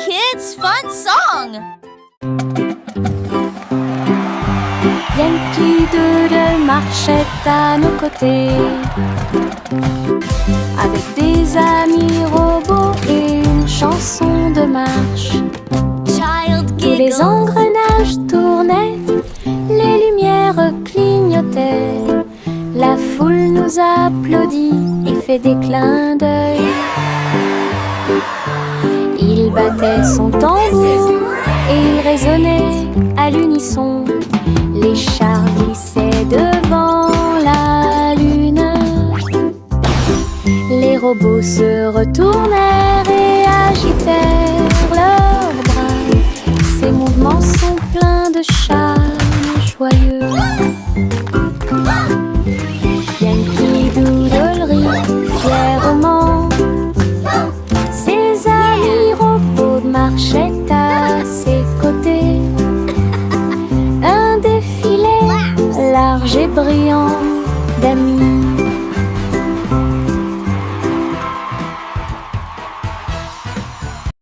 kids' fun song. Yankee Doodle marchait à nos côtés, avec des amis robots et une chanson de marche. Tous les engrenages tournaient, les lumières clignotaient. La foule nous applaudit et fait des clins d'œil. Il battait son tambour et il résonnait à l'unisson. Les chars glissaient devant la lune. Les robots se retournèrent et agitèrent leurs bras. Ces mouvements sont pleins de charme joyeux. Yankee Doodle rit fièrement. Ses amis robots marchaient à ses côtés. Un défilé large et brillant d'amis.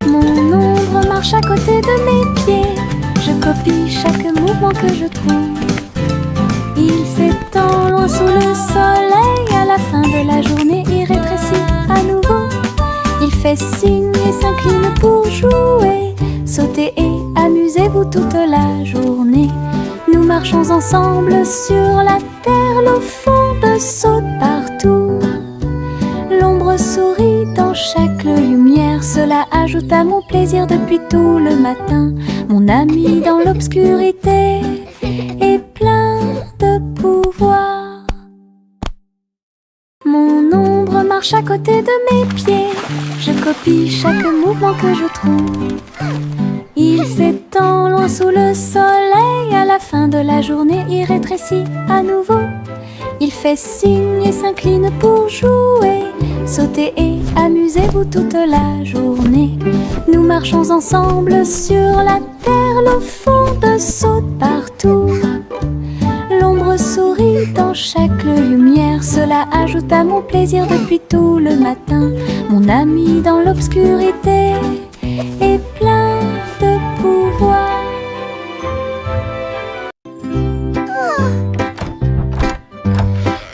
Mon ombre marche à côté de mes pieds. Je copie chaque mouvement que je trouve. Il s'étend loin sous le soleil. À la fin de la journée, il rétrécit à nouveau. Il fait signe et s'incline pour jouer. Sautez et amusez-vous toute la journée. Nous marchons ensemble sur la terre. L'eau fonde saute partout. L'ombre sourit dans chaque lumière. Cela ajoute à mon plaisir depuis tout le matin. Mon ami dans l'obscurité est plein de pouvoir. Mon ombre marche à côté de mes pieds. Je copie chaque mouvement que je trouve. Il s'étend loin sous le soleil. À la fin de la journée, il rétrécit à nouveau. Il fait signe et s'incline pour jouer. Sautez et amusez-vous toute la journée. Nous marchons ensemble sur la terre. L'eau fonde saute partout. L'ombre sourit dans chaque lumière. Cela ajoute à mon plaisir depuis tout le matin. Mon ami dans l'obscurité est plein de pouvoir.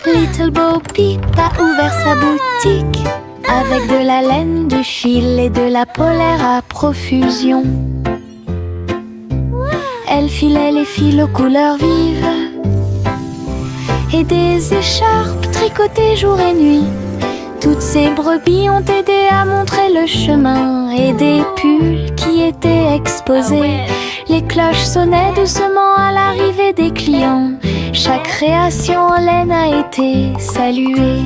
Little Bo Peep a ouvert sa boutique avec de la laine, du fil et de la polaire à profusion. Elle filait les fils aux couleurs vives et des écharpes tricotées jour et nuit. Toutes ces brebis ont aidé à montrer le chemin et des pulls qui étaient exposés. Les cloches sonnaient doucement à l'arrivée des clients. Chaque création en laine a été saluée.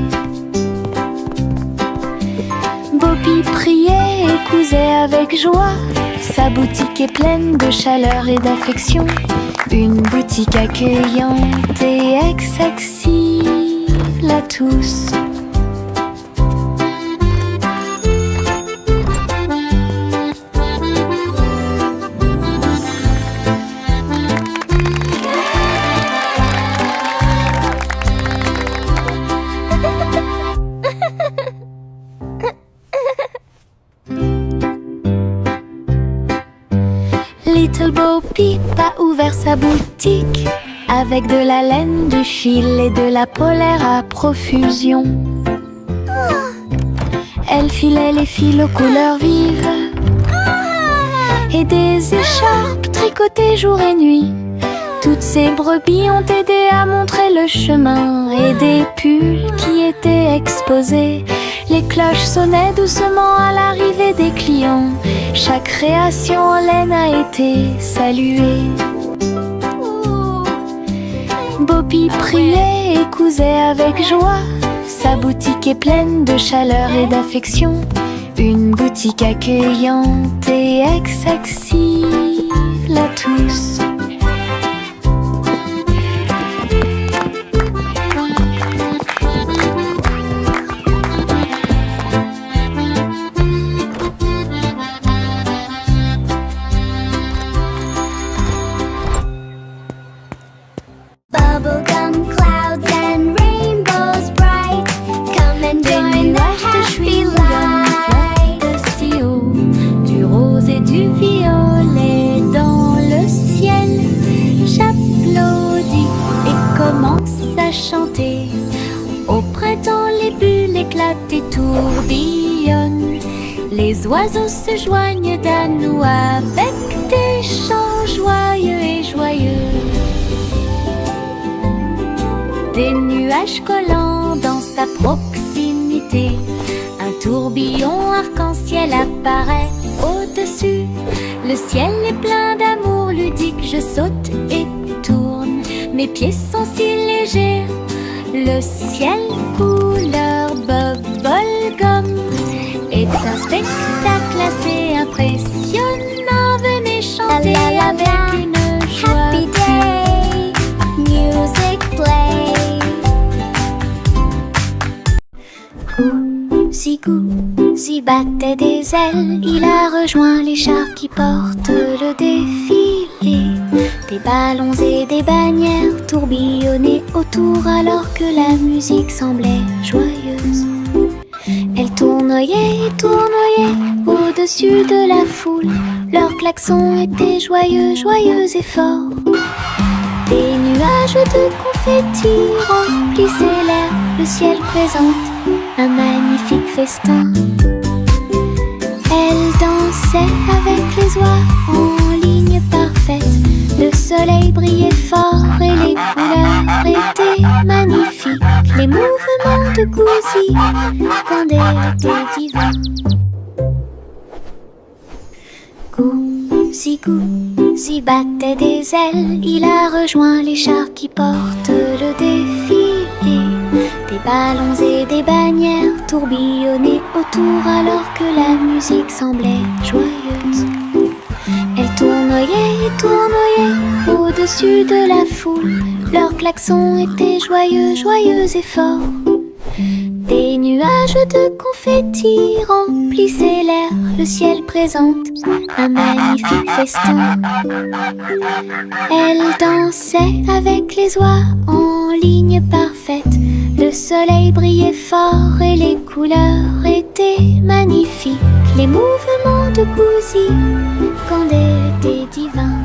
Bobby priait et cousait avec joie. Sa boutique est pleine de chaleur et d'affection. Une boutique accueillante et accessible à tous. Little Bo Peep a ouvert sa boutique avec de la laine, du fil et de la polaire à profusion. Elle filait les fils aux couleurs vives et des écharpes tricotées jour et nuit. Toutes ces brebis ont aidé à montrer le chemin et des pulls qui étaient exposés. Les cloches sonnaient doucement à l'arrivée des clients. Chaque création en laine a été saluée. Bobby priait et cousait avec joie. Sa boutique est pleine de chaleur et d'affection. Une boutique accueillante et accessible à tous. Bubblegum clouds and rainbows bright, come and join the happy light. Du rose et du battent et tourbillonnent. Les oiseaux se joignent à nous avec des chants joyeux et joyeux. Des nuages collants dansent à proximité. Un tourbillon arc-en-ciel apparaît au-dessus. Le ciel est plein d'amour ludique. Je saute et tourne, mes pieds sont si légers. Le ciel couleur bubblegum est un spectacle assez impressionnant. Venez chanter avec une joie. Happy day, music play. Gousi battait des ailes, il a rejoint les chars qui portent le défilé. Des ballons et des bannières tourbillonnaient autour alors que la musique semblait joyeuse. Elle tournoyait et tournoyait au-dessus de la foule. Leurs klaxons étaient joyeux, joyeux et forts. Des nuages de confettis remplissaient l'air. Le ciel présente un magnifique festin. Elle dansait avec les oies en ligne parfaite. Le soleil brillait fort et les couleurs étaient magnifiques. Les mouvements de Gousi étaient divins. Gousi battait des ailes, il a rejoint les chars qui portent le défilé. Des ballons et des bannières tourbillonnaient autour alors que la musique semblait joyeuse. Elle tournoyait et tournoyait au-dessus de la foule. Leurs klaxons étaient joyeux, joyeux et forts. Des nuages de confettis remplissaient l'air. Le ciel présente un magnifique festin. Elle dansait avec les oies en ligne parfaite. Le soleil brillait fort et les couleurs étaient magnifiques. Les mouvements de Gousi étaient divins.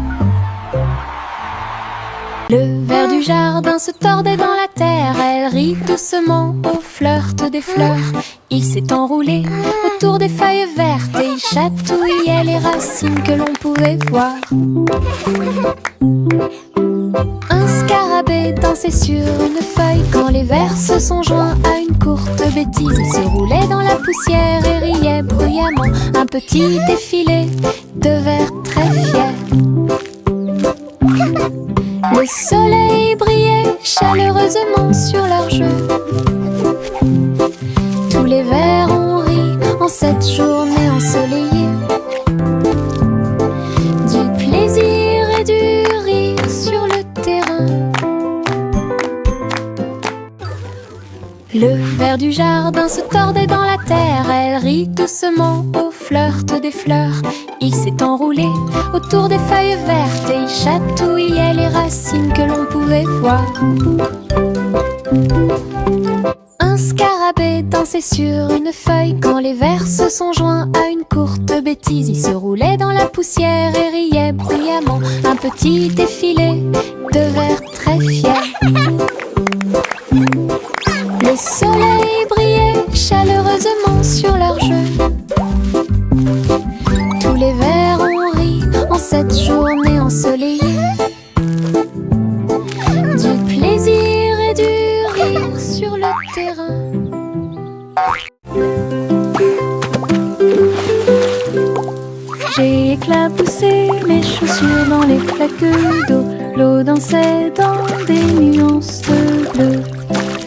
Le ver du jardin se tordait dans la terre. Elle rit doucement au flirt des fleurs. Il s'est enroulé autour des feuilles vertes et il chatouillait les racines que l'on pouvait voir. Un scarabée dansait sur une feuille quand les vers se sont joints à une courte bêtise. Il se roulait dans la poussière et riait bruyamment. Un petit défilé de vers très fiers. Le soleil brillait chaleureusement sur leur jeu. Tous les vers ont ri en cette journée ensoleillée. Du plaisir et du rire sur le terrain. Le ver du jardin se tordait dans la terre. Elle rit doucement au flirt des fleurs. Il s'est enroulé autour des feuilles vertes et il chatouillait les racines que l'on pouvait voir. Un scarabée dansait sur une feuille quand les vers se sont joints à une courte bêtise. Il se roulait dans la poussière et riait bruyamment. Un petit défilé de vers très fiers. Le soleil brillait chaleureusement sur leur jeu. Tous les vers ont ri en cette journée ensoleillée. Du plaisir et du rire sur le terrain. J'ai éclaboussé mes chaussures dans les flaques d'eau. L'eau dansait dans des nuances de bleu.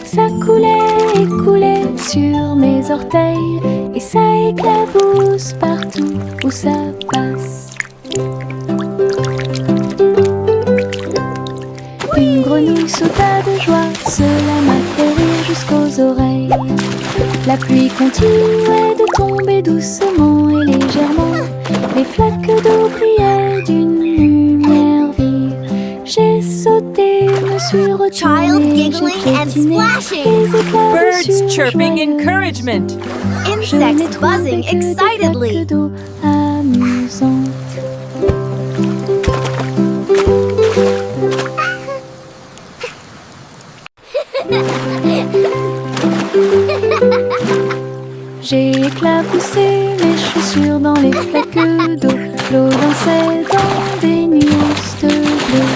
Ça coulait et coulait sur mes orteils et ça éclabousse partout où ça passe. Une grenouille sauta de joie, cela m'a fait rire jusqu'aux oreilles. La pluie continuait de tomber doucement et légèrement. Les flaques d'eau brillaient d'une lumière vive. J'ai sauté, me suis retournée, Child giggling and splashing. Birds chirping encouragement. Insects buzzing excitedly. Amusante. J'ai éclaboussé mes chaussures dans les flaques d'eau. L'eau dansait dans des nuances de bleu.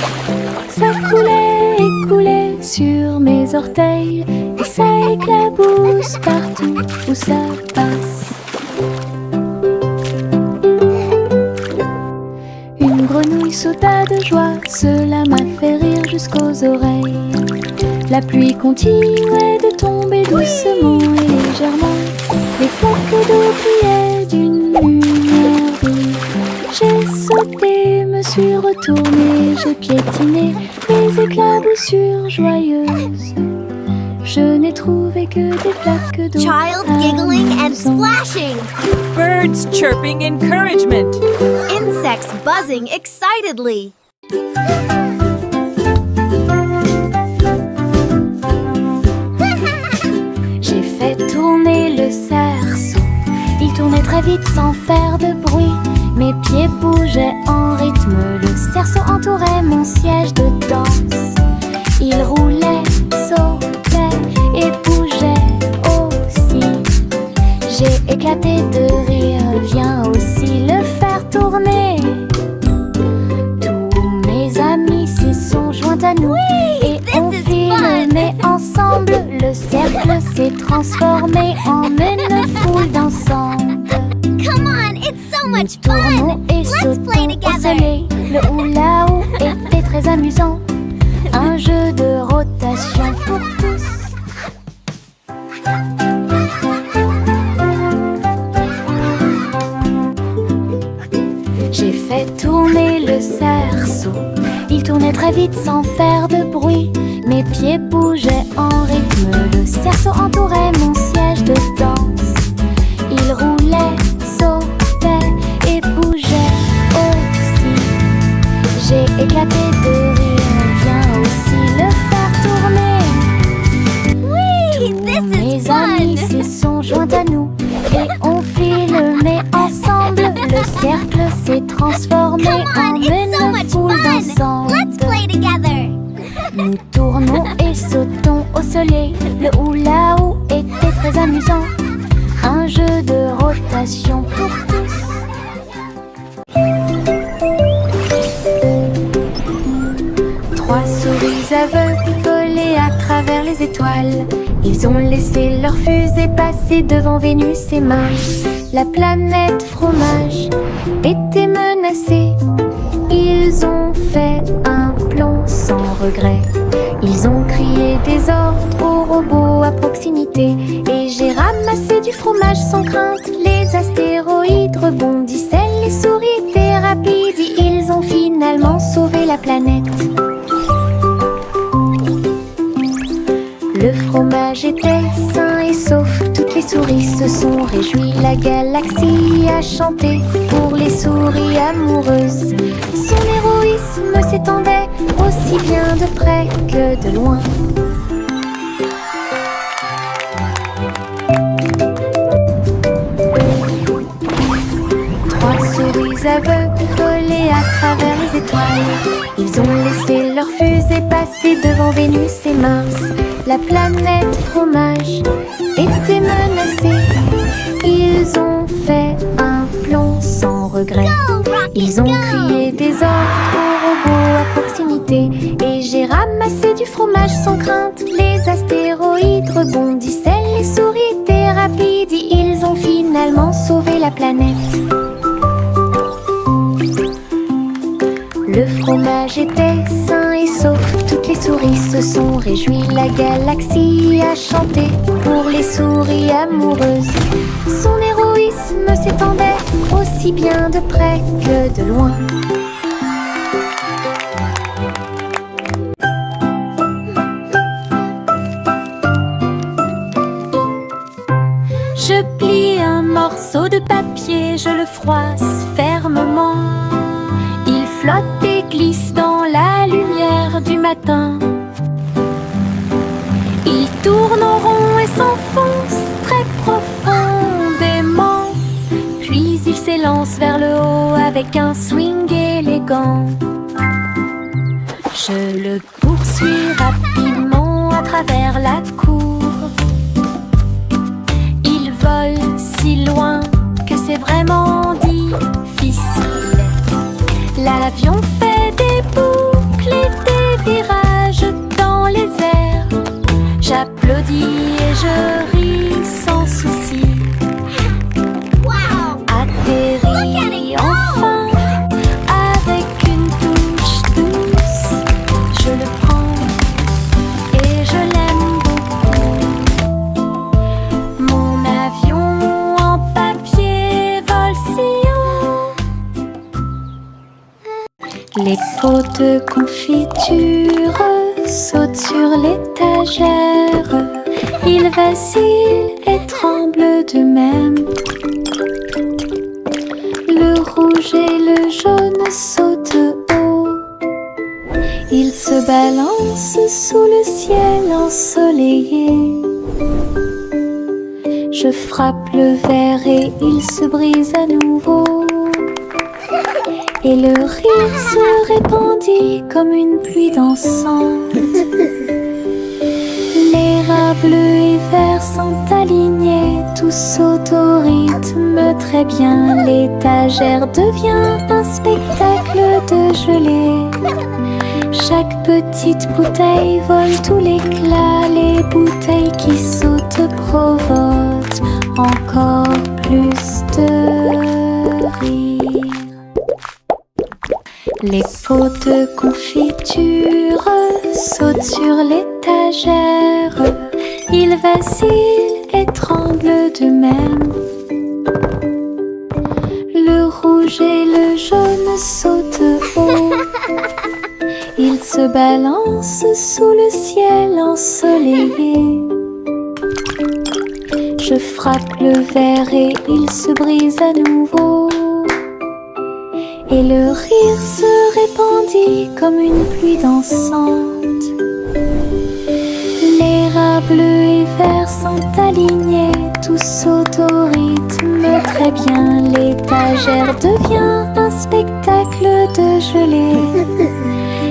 Ça coulait et coulait sur mes orteils, et ça éclabousse partout où ça passe. Une grenouille sauta de joie, cela m'a fait rire jusqu'aux oreilles. La pluie continuait de tomber doucement et légèrement. Les flaques d'eau brillaient d'une lumière vive. J'ai sauté, me suis retournée, j'ai piétiné les éclaboussures joyeuses. Je n'ai trouvé que des flaques d'eau. Child giggling and splashing. Birds chirping encouragement. Insects buzzing excitedly. J'ai fait tourner le cerceau. Il tournait très vite sans faire de bruit. Mes pieds bougeaient en rythme. Le cerceau entourait mon siège de danse. Il roulait, sautait et bougeait aussi. J'ai éclaté de rire. Viens aussi le faire tourner. Tous mes amis s'y sont joints à nous. Et on filmait ensemble. Le cercle s'est transformé en une foule dansante. Come on, it's so Nous much tournons fun. et Let's play sautons au together. soleil. Le hula-hoop était très amusant. Un jeu de rotation pour tous. J'ai fait tourner le cerceau. Il tournait très vite sans faire de bruit. Mes pieds bougeaient en rythme. Le cerceau entourait mon siège de danse. Il roulait, sautait et bougeait aussi. J'ai éclaté de rire. Viens aussi le faire tourner. Whee! This is Mes amis fun. s'y sont joints à nous. Et on filmait ensemble. Le cercle s'est transformé Come en on, it's so une much foule fun. Let's dansante. play together. Nous tournons et sautons au soleil. Le hula-hoop était très amusant. Un jeu de rotation pour tous. Trois souris aveugles volaient à travers les étoiles. Ils ont laissé leur fusée passer devant Vénus et Mars. La planète fromage était menacée. Ils ont fait un plan sans regret. Ils ont crié des ordres aux robots à proximité. Et j'ai ramassé du fromage sans crainte. Les astéroïdes rebondissaient, les souris étaient rapides. Et ils ont finalement sauvé la planète. Le fromage était sain et sauf. Toutes les souris se sont réjouies. La galaxie a chanté pour les souris amoureuses. Son héroïsme s'étendait aussi bien de près que de loin. Trois souris aveugles volaient à travers les étoiles. Ils ont laissé leur fusée passer devant Vénus et Mars. La planète fromage était menacée. Ils ont fait un plan sans regret. Ils ont crié des ordres aux robots à proximité. Et j'ai ramassé du fromage sans crainte. Les astéroïdes rebondissaient, les souris étaient rapides. Et ils ont finalement sauvé la planète. Le fromage était sain et sauf. Toutes les souris se sont réjouies. La galaxie a chanté pour les souris amoureuses. Son héroïsme s'étendait aussi bien de près que de loin. Je plie un morceau de papier, je le froisse fermement. Il flotte et glisse dans la lumière du matin. Il tourne en rond et s'enfonce très profondément. Puis il s'élance vers le haut avec un swing élégant. Je le poursuis rapidement à travers la cour. Il vole Les pots de confiture sautent sur l'étagère. Ils vacillent et tremblent de même. Le rouge et le jaune sautent haut. Ils se balancent sous le ciel ensoleillé. Je frappe le verre et il se brise à nouveau. Et le rire se répandit comme une pluie dansante. Les rats bleus et verts sont alignés, tous sautent au rythme très bien. L'étagère devient un spectacle de gelée. Chaque petite bouteille vole tout l'éclat. Les bouteilles qui sautent provoquent encore plus de rire. Les pots de confiture sautent sur l'étagère. Ils vacillent et tremblent de même. Le rouge et le jaune sautent haut. Ils se balancent sous le ciel ensoleillé. Je frappe le verre et il se brise à nouveau. Et le rire se répandit comme une pluie dansante. Les rats bleus et verts sont alignés, tous sautent au rythme très bien. L'étagère devient un spectacle de gelée.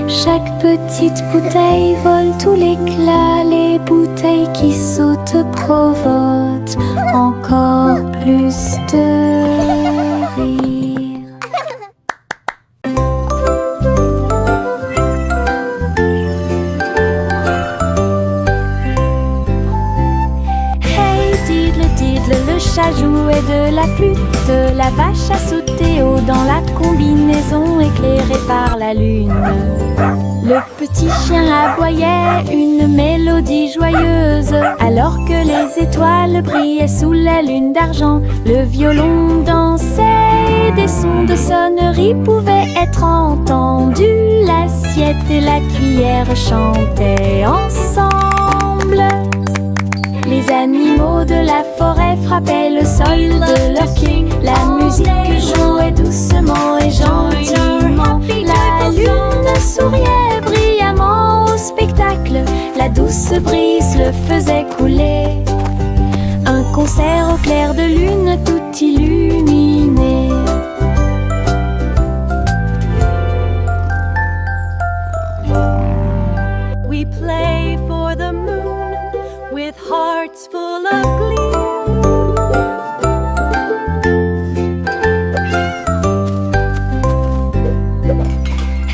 Chaque petite bouteille vole tout l'éclat. Les bouteilles qui sautent provoquent encore plus de rire. Le chat jouait de la flûte, la vache a sauté haut dans la combinaison éclairée par la lune. Le petit chien aboyait une mélodie joyeuse, alors que les étoiles brillaient sous la lune d'argent. Le violon dansait, des sons de sonnerie pouvaient être entendus. L'assiette et la cuillère chantaient ensemble. Les animaux de la forêt frappaient le sol de leurs pieds. La musique jouait doucement et gentiment. La lune souriait brillamment au spectacle. La douce brise le faisait couler. Un concert au clair de lune tout illuminé. We play for the moon with hearts full of glee.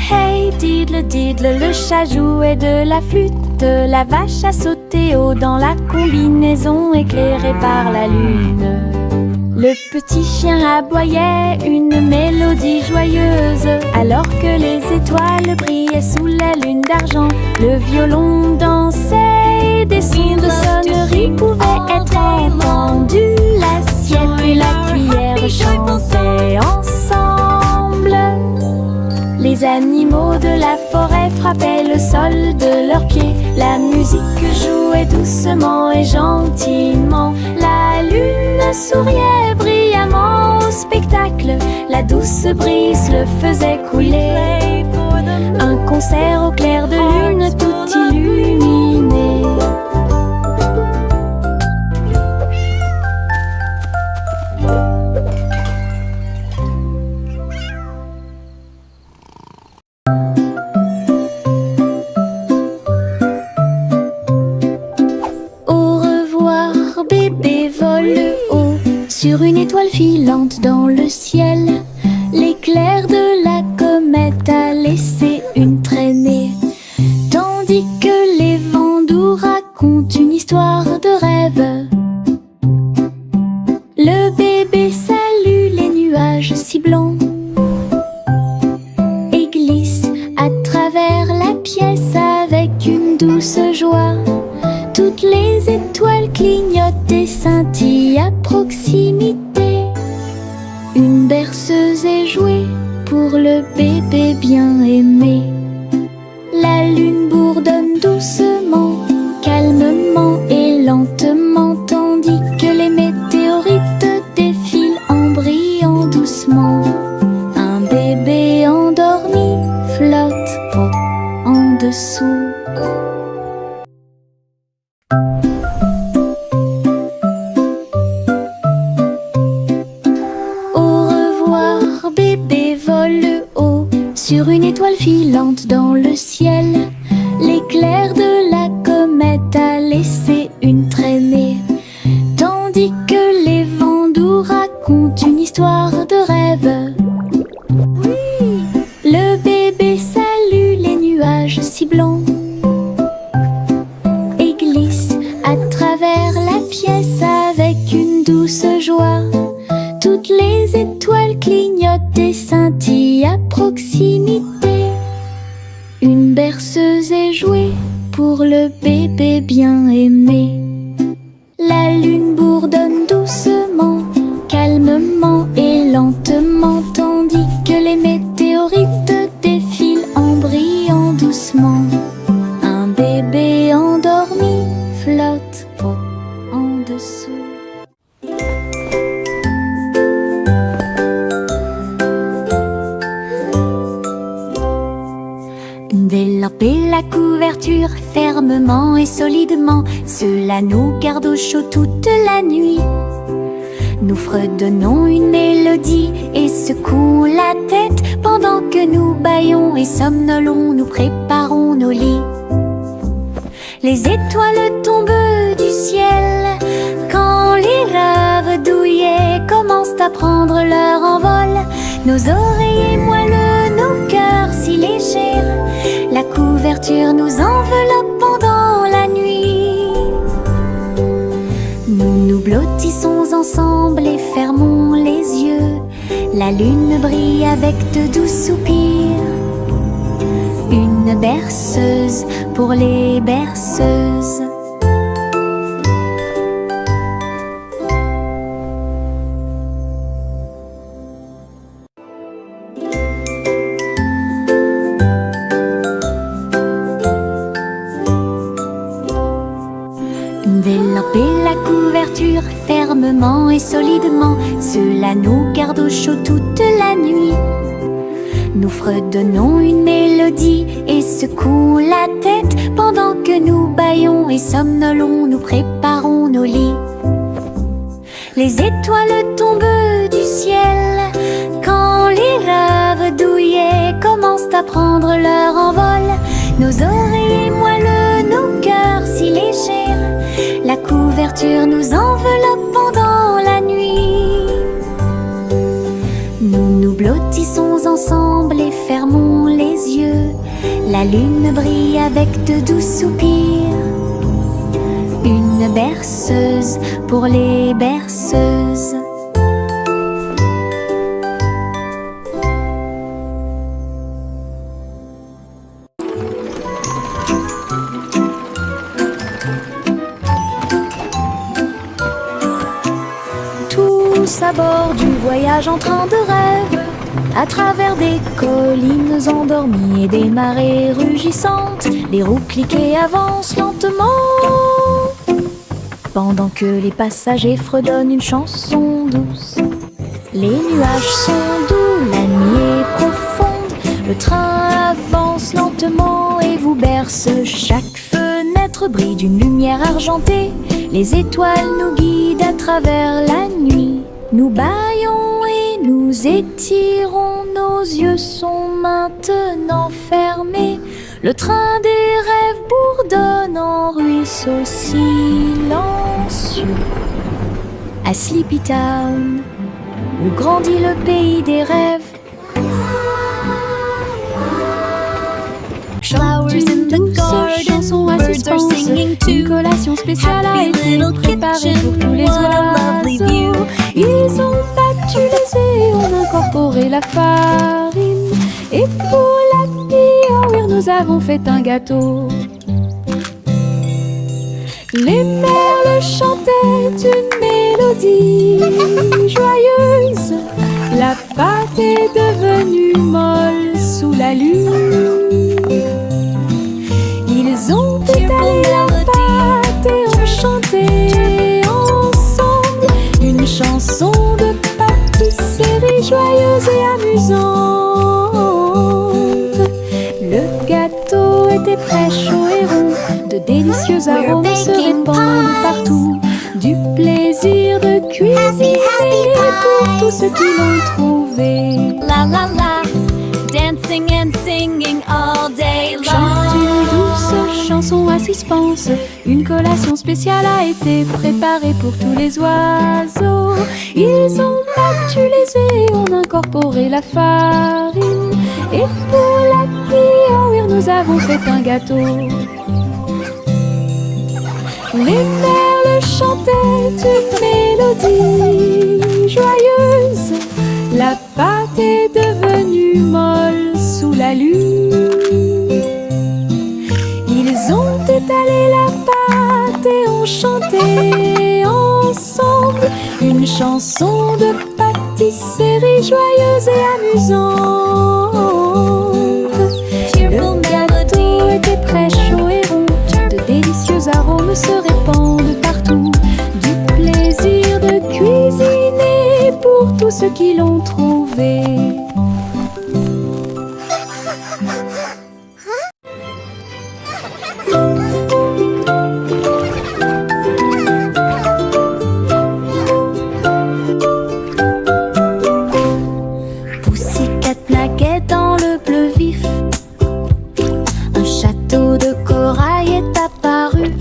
Hey diddle diddle, le chat jouait de la flûte, la vache a sauté haut dans la combinaison éclairée par la lune. Le petit chien aboyait une mélodie joyeuse, alors que les étoiles brillaient sous la lune d'argent. Le violon dansait, des sons de sonnerie pouvaient être entendus. L'assiette et la cuillère chantaient ensemble. Les animaux de la forêt frappaient le sol de leurs pieds. La musique jouait doucement et gentiment. La lune souriait brillamment au spectacle. La douce brise le faisait couler. Un concert au clair de lune tout illuminé. Sur une étoile filante dans le ciel, l'éclair de la comète a laissé une traînée. Tandis que les vents doux racontent une histoire de rêve, le bébé salue les nuages si blancs et glisse à travers la pièce avec une douce joie. Toutes les étoiles clignotent et scintillent à proximité. Une berceuse est jouée pour le bébé bien aimé. La lune bourdonne doucement, calmement et lentement, tandis que les météorites défilent en brillant doucement. Un bébé endormi flotte en dessous. Au revoir, bébé vole haut sur une étoile filante dans le ciel. L'éclair de la comète a laissé une traînée, tandis que les vents doux racontent une histoire de rêve. Oui. Le bébé salue les nuages si blancs et glisse à travers la pièce avec une douce joie. Toutes les étoiles clignotent et scintillent à proximité. Une berceuse est jouée pour le bébé bien aimé. La lune bourdonne doucement, calmement et lentement, tandis que les météorites défilent en brillant doucement. Un bébé endormi flotte en dessous. Délamper la couverture fermement et solidement, cela nous garde au chaud toute la nuit. Nous fredonnons une mélodie et secouons la tête pendant que nous bâillons et somnolons, nous préparons nos lits. Les étoiles tombent du ciel quand les rêves douillets commencent à prendre leur envol. Nos oreillers moelleux, nos cœurs si légers, la couverture nous enveloppe pendant la nuit. Nous nous blottissons ensemble et fermons les yeux. La lune brille avec de doux soupirs. Une berceuse pour les berceuses. Délamper la couverture fermement et solidement, cela nous garde au chaud toute la nuit. Nous fredonnons une mélodie et secouons la tête pendant que nous bâillons et somnolons, nous préparons nos lits. Les étoiles tombent du ciel quand les rêves douillets commencent à prendre leur envol. Nos oreillers moelleux, nos cœurs si légers, la couverture nous enveloppe pendant la nuit. Nous nous blottissons ensemble et fermons les yeux. La lune brille avec de doux soupirs. Une berceuse pour les berceuses. Tous à bord du voyage en train de rêve, à travers des collines endormies et des marées rugissantes, les roues cliquent et avancent lentement, pendant que les passagers fredonnent une chanson douce. Les nuages sont doux, la nuit est profonde, le train avance lentement et vous berce. Chaque fenêtre brille d'une lumière argentée, les étoiles nous guident à travers la nuit. Nous bâillons et nous étirons, nos yeux sont maintenant fermés. Le train des rêves bourdonne en ruisseau silencieux. À Sleepy Town, où grandit le pays des rêves. Flowers in the garden, birds are singing too. Une collation spéciale a été préparée pour tous les oiseaux. Ils ont battu les œufs et ont incorporé la farine. Et pour la New Year, nous avons fait un gâteau. Les merles chantaient une mélodie joyeuse. La pâte est devenue pour tous ceux qui l'ont trouvé. La la la, dancing and singing all day long. Chante une douce chanson à suspense. Une collation spéciale a été préparée pour tous les oiseaux. Ils ont battu les œufs et ont incorporé la farine. Et pour la cuillère, nous avons fait un gâteau. Les merles chantaient une mélodie joyeuse. La pâte est devenue molle sous la lune. Ils ont étalé la pâte et ont chanté ensemble une chanson de pâtisserie joyeuse et amusante. Le gâteau était prêt, chaud et rond. De délicieux arômes se répandent partout. Du plaisir de cuisiner pour tous ceux qui l'ont trouvé. Pussycat naquait dans le bleu vif. Un château de corail est apparu.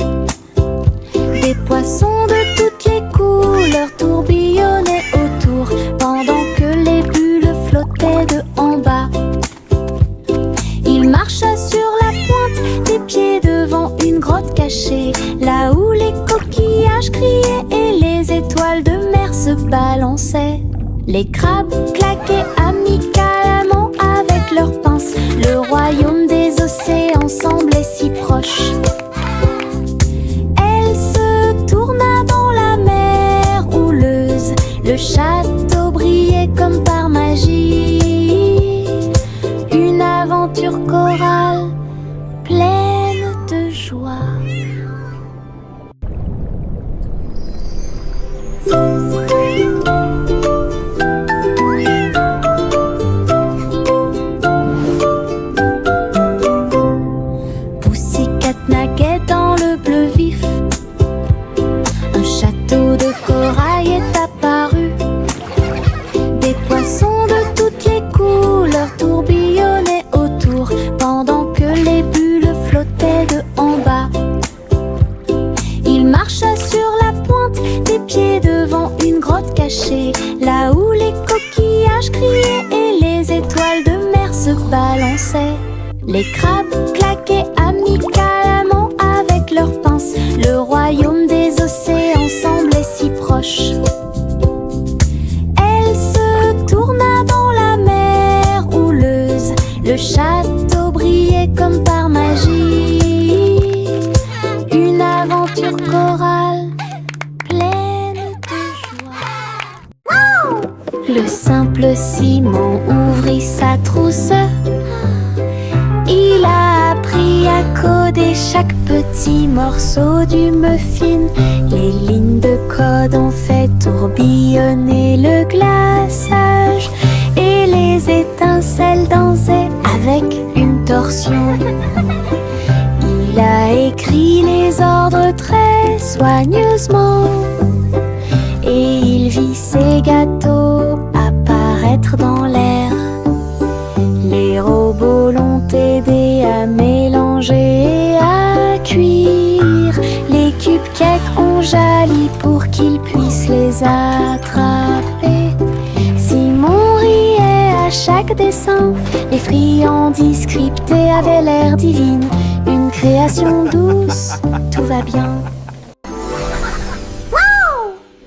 Des poissons de toutes les couleurs tourbillonnaient autour, pendant que les bulles flottaient de en bas. Il marcha sur la pointe des pieds devant une grotte cachée, là où les coquillages criaient et les étoiles de mer se balançaient. Les crabes claquaient amicalement avec leurs pinces. Le royaume des océans semblait si proche. Elle se tourna dans la mer houleuse. Le château brillait comme par magie. Une aventure chorale pleine de joie. Pussycat naquait dans le bleu vif. Un château de corail est apparu. Des poissons de toutes les couleurs tourbillonnaient autour, pendant que les bulles flottaient de en bas. Il marcha sur la pointe des pieds devant une grotte cachée, là où les coquillages criaient et les étoiles de mer se balançaient. Les crabes claquaient amicalement avec leurs pinces. Le royaume des océans semblait si proche. Elle se tourna dans la mer houleuse. Le château brillait comme par magie. Une aventure chorale pleine de joie. Le simple Simon ouvrit sa trousse. Il a appris à coder chaque petit morceau du muffin. Les lignes de code ont fait tourbillonner le glaçage et les étincelles dansaient avec une torsion. Il a écrit les ordres très soigneusement et il vit ses gâteaux apparaître dans l'air. Les robots l'ont aidé à mélanger et à cuire. Les cupcakes ont jali pour qu'ils puissent les attraper. Simon riait à chaque dessin. Les friandises scriptées avaient l'air divine. Une création douce, tout va bien.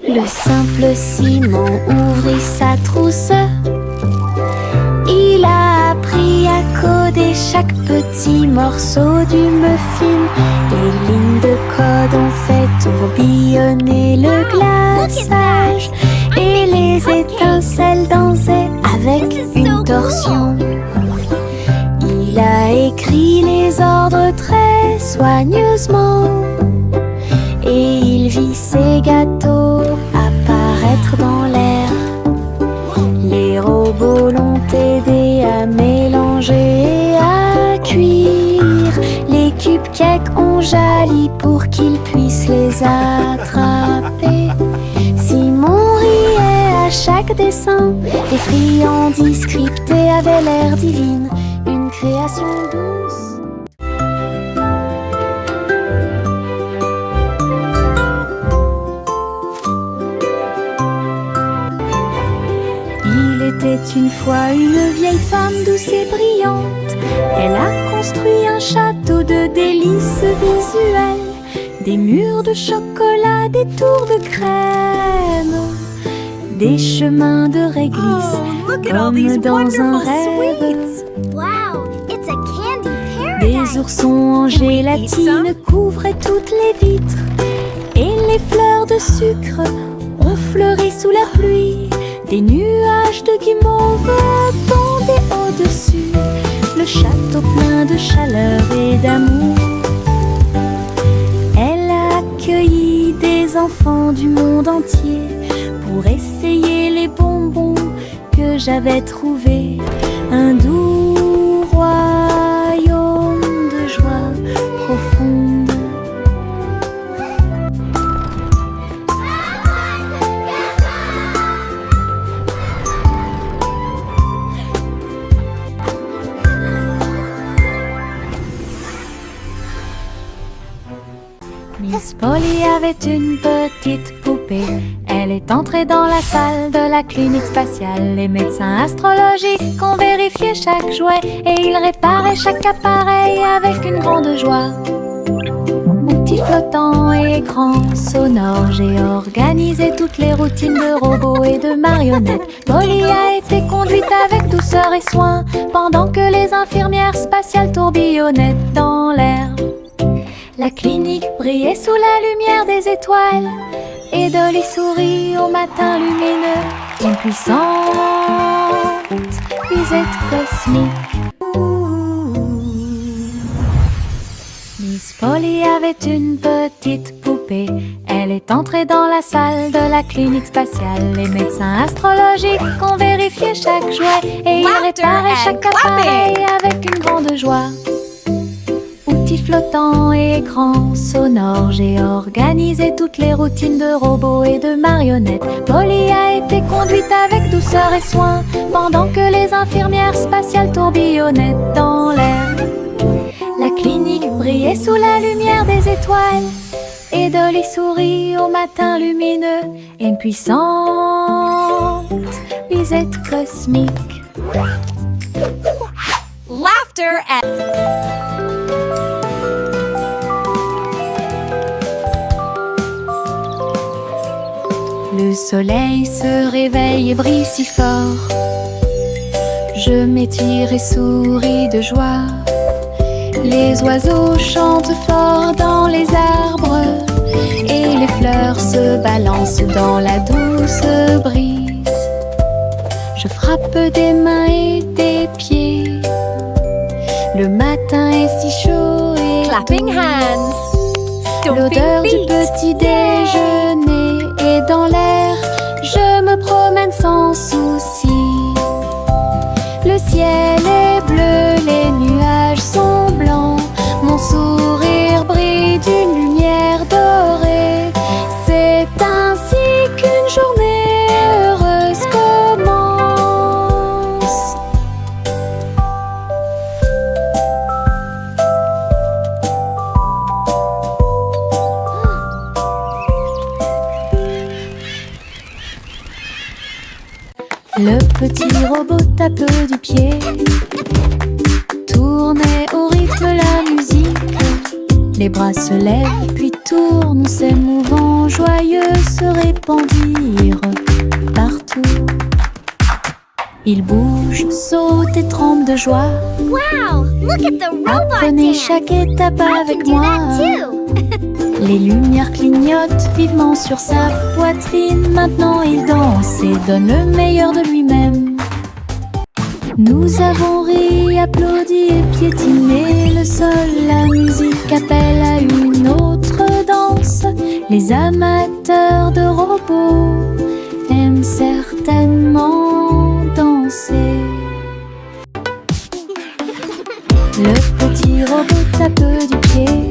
Le simple Simon ouvrit sa trousse. Il a appris à coder chaque petit morceau du muffin. Les lignes de code ont fait tourbillonner le glaçage et les étincelles dansaient avec une torsion. Il a écrit les ordres très soigneusement et il vit ses gâteaux apparaître dans l'air. Les robots l'ont aidé à mélanger et à cuire. Les cupcakes ont jali pour qu'ils puissent les attraper. Simon riait à chaque dessin, les friandises scriptées avaient l'air divine, une création douce. Il était une fois une vieille femme douce et brillante. Elle a construit un château de délices visuelles, des murs de chocolat, des tours de crème, des chemins de réglisse, comme dans un rêve. Wow, it's a candy Des paradise. oursons en gélatine couvraient toutes les vitres, et les fleurs de sucre ont fleuri sous la pluie. Des nuages de guimauve pendaient au-dessus, le château plein de chaleur et d'amour. Elle a accueilli des enfants du monde entier pour essayer les bonbons que j'avais trouvés. Un doux royaume de joie profonde. Miss Polly avait une petite poupée. Elle est entrée dans la salle de la clinique spatiale. Les médecins astrologiques ont vérifié chaque jouet et ils réparaient chaque appareil avec une grande joie. Outils flottants et écrans sonores, j'ai organisé toutes les routines de robots et de marionnettes. Polly a été conduite avec douceur et soin pendant que les infirmières spatiales tourbillonnaient dans l'air. La clinique brillait sous la lumière des étoiles et Dolly sourit au matin lumineux. Une puissante visite cosmique. Miss Polly avait une petite poupée. Elle est entrée dans la salle de la clinique spatiale. Les médecins astrologiques ont vérifié chaque jouet et ils réparaient chaque appareil avec une grande joie. Outils flottants et écrans sonores, j'ai organisé toutes les routines de robots et de marionnettes. Polly a été conduite avec douceur et soin pendant que les infirmières spatiales tourbillonnaient dans l'air. La clinique brillait sous la lumière des étoiles et Dolly sourit au matin lumineux. Une puissante visite cosmique. Laughter and Le soleil se réveille et brille si fort. Je m'étire et souris de joie. Les oiseaux chantent fort dans les arbres et les fleurs se balancent dans la douce brise. Je frappe des mains et des pieds. Le matin est si chaud et clapping hands, l'odeur stomping du feet. petit déjeuner est dans l'air. Je me promène sans souci. Le ciel est bleu, les nuages sont blancs. Mon sourire brille d'une lumière dorée. C'est ainsi qu'une journée heureuse commence. Le petit robot tape du pied, tournait au rythme la musique. Les bras se lèvent puis tournent, ces mouvements joyeux se répandirent partout. Il bouge, saute et tremble de joie. Wow, look at the robot Apprenez dance. chaque étape I avec can do moi. that too. Les lumières clignotent vivement sur sa poitrine. Maintenant il danse et donne le meilleur de lui-même. Nous avons ri, applaudi et piétiné le sol. La musique appelle à une autre danse. Les amateurs de robots aiment certainement danser. Le petit robot tape du pied,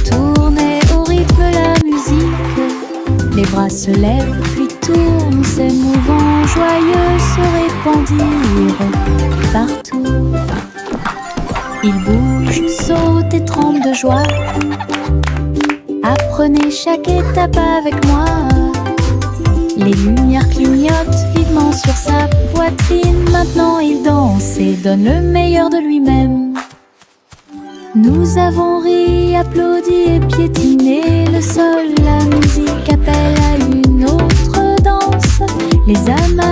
tournait au rythme la musique. Les bras se lèvent puis tourne, ces mouvements joyeux se répandirent partout. Il bouge, saute et tremble de joie. Apprenez chaque étape avec moi. Les lumières clignotent vivement sur sa poitrine. Maintenant il danse et donne le meilleur de lui-même. Nous avons ri, applaudi et piétiné. Le sol, la musique appelle à une autre danse. Les amas